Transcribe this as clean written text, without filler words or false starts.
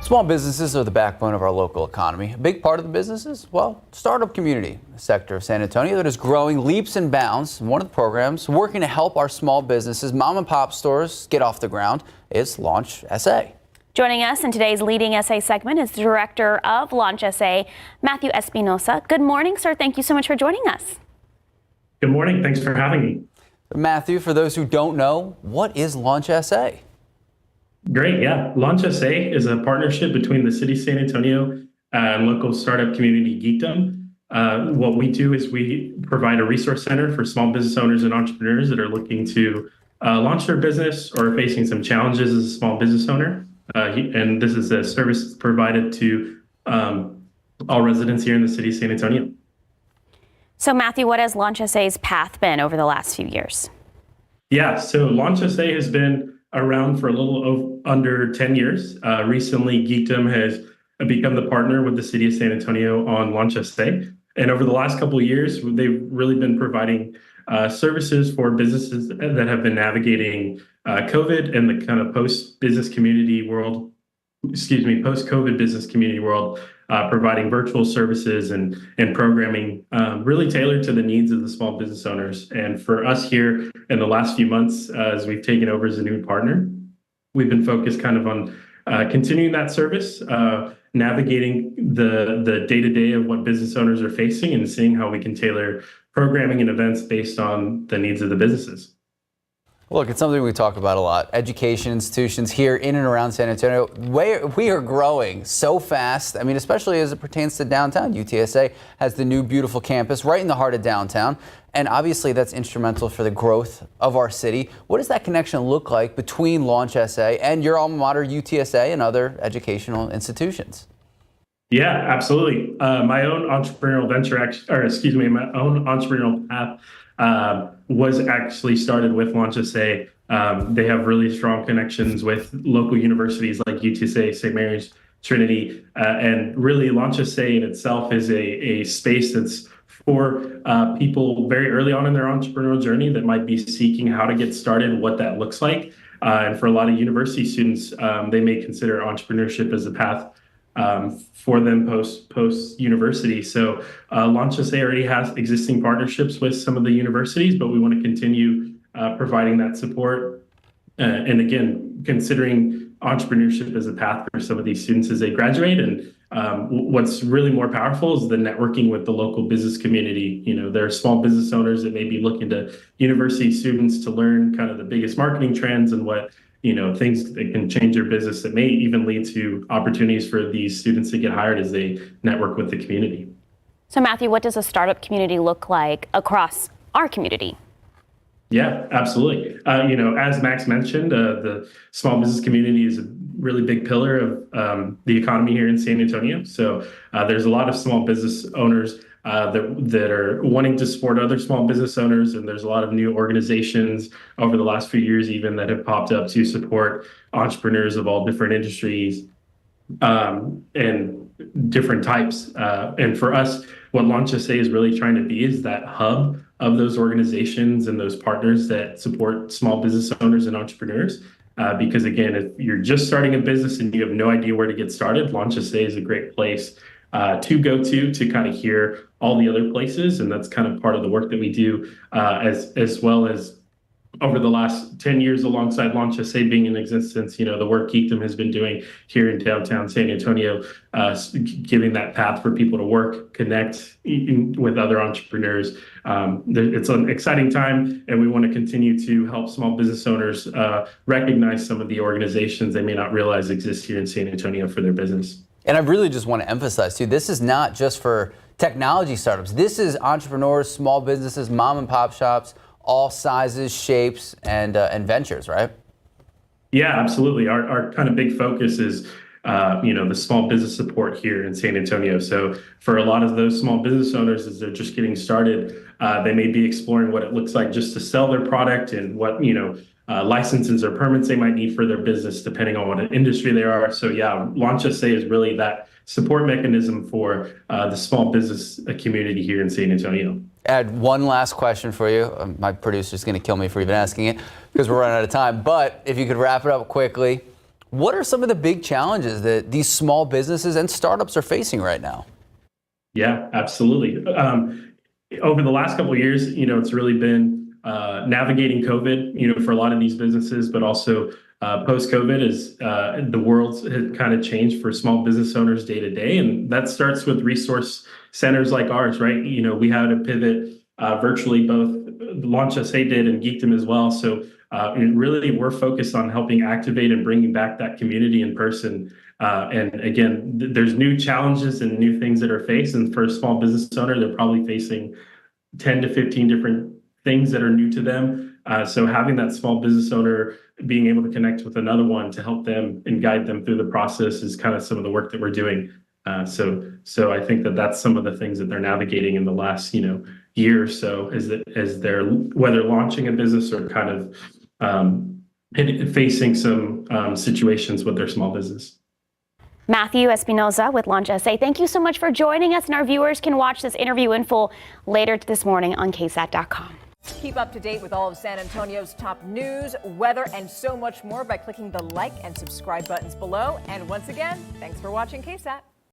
Small businesses are the backbone of our local economy. A big part of the business is, well, startup community, a sector of San Antonio that is growing leaps and bounds. One of the programs working to help our small businesses, mom and pop stores get off the ground is Launch SA. Joining us in today's Leading SA segment is the director of Launch SA, Matthew Espinosa. Good morning, sir. Thank you so much for joining us. Good morning. Thanks for having me. Matthew, for those who don't know, what is Launch SA? Great. Yeah. Launch SA is a partnership between the city of San Antonio and local startup community Geekdom. What we do is we provide a resource center for small business owners and entrepreneurs that are looking to launch their business or are facing some challenges as a small business owner. And this is a service provided to all residents here in the city of San Antonio. So, Matthew, what has Launch SA's path been over the last few years? Yeah. So Launch SA has been around for a little under 10 years. Recently, Geekdom has become the partner with the city of San Antonio on Launch SA. And over the last couple of years, they've really been providing services for businesses that have been navigating COVID and the kind of post-COVID business community world, providing virtual services and programming really tailored to the needs of the small business owners. And for us here in the last few months, as we've taken over as a new partner, we've been focused kind of on continuing that service, navigating the day-to-day of what business owners are facing and seeing how we can tailor programming and events based on the needs of the businesses. Look, it's something we talk about a lot. Education institutions here in and around San Antonio, we are growing so fast. I mean, especially as it pertains to downtown. UTSA has the new beautiful campus right in the heart of downtown. And obviously that's instrumental for the growth of our city. What does that connection look like between Launch SA and your alma mater, UTSA, and other educational institutions? Yeah, absolutely. My own entrepreneurial my own entrepreneurial path was actually started with Launch SA. They have really strong connections with local universities like UTSA, St. Mary's, Trinity, and really Launch SA in itself is a space that's for people very early on in their entrepreneurial journey that might be seeking how to get started, what that looks like. And for a lot of university students, they may consider entrepreneurship as a path for them post university. So Launch SA already has existing partnerships with some of the universities, but we want to continue providing that support. And again, considering entrepreneurship as a path for some of these students as they graduate. And what's really more powerful is the networking with the local business community. You know, there are small business owners that may be looking to university students to learn kind of the biggest marketing trends and what things that can change their business that may even lead to opportunities for these students to get hired as they network with the community. So, Matthew, what does a startup community look like across our community? Yeah, absolutely. As Max mentioned, the small business community is a really big pillar of the economy here in San Antonio. So there's a lot of small business owners that are wanting to support other small business owners. And there's a lot of new organizations over the last few years even that have popped up to support entrepreneurs of all different industries and different types. And for us, what Launch SA is really trying to be is that hub of those organizations and those partners that support small business owners and entrepreneurs. Because again, if you're just starting a business and you have no idea where to get started, Launch SA is a great place to go to kind of hear all the other places. And that's kind of part of the work that we do as well as over the last 10 years alongside Launch SA being in existence, the work Geekdom has been doing here in downtown San Antonio, giving that path for people to work, connect with other entrepreneurs. It's an exciting time, and we want to continue to help small business owners recognize some of the organizations they may not realize exist here in San Antonio for their business. And I really just want to emphasize, too, this is not just for technology startups. This is entrepreneurs, small businesses, mom and pop shops, all sizes, shapes, and ventures, right? Yeah, absolutely. Our kind of big focus is, the small business support here in San Antonio. So for a lot of those small business owners, as they're just getting started, they may be exploring what it looks like just to sell their product and what, licenses or permits they might need for their business, depending on what industry they are. So yeah, Launch SA is really that support mechanism for the small business community here in San Antonio. Add one last question for you. My producer's going to kill me for even asking it because we're running out of time. But if you could wrap it up quickly, What are some of the big challenges that these small businesses and startups are facing right now? Yeah, absolutely. Over the last couple of years, it's really been navigating COVID, for a lot of these businesses, but also post-COVID as the world has kind of changed for small business owners day to day. And that starts with resource centers like ours, right? We had to pivot virtually, both Launch SA did and Geekdom as well. So really, we're focused on helping activate and bringing back that community in person. And again, there's new challenges and new things that are faced. And for a small business owner, they're probably facing 10 to 15 different things that are new to them. So having that small business owner being able to connect with another one to help them and guide them through the process is kind of some of the work that we're doing. So I think that that's some of the things that they're navigating in the last, year or so, as they're whether launching a business or kind of facing some situations with their small business. Matthew Espinosa with Launch SA, thank you so much for joining us, and our viewers can watch this interview in full later this morning on KSAT.com. Keep up to date with all of San Antonio's top news, weather, and so much more by clicking the like and subscribe buttons below. And once again, thanks for watching KSAT.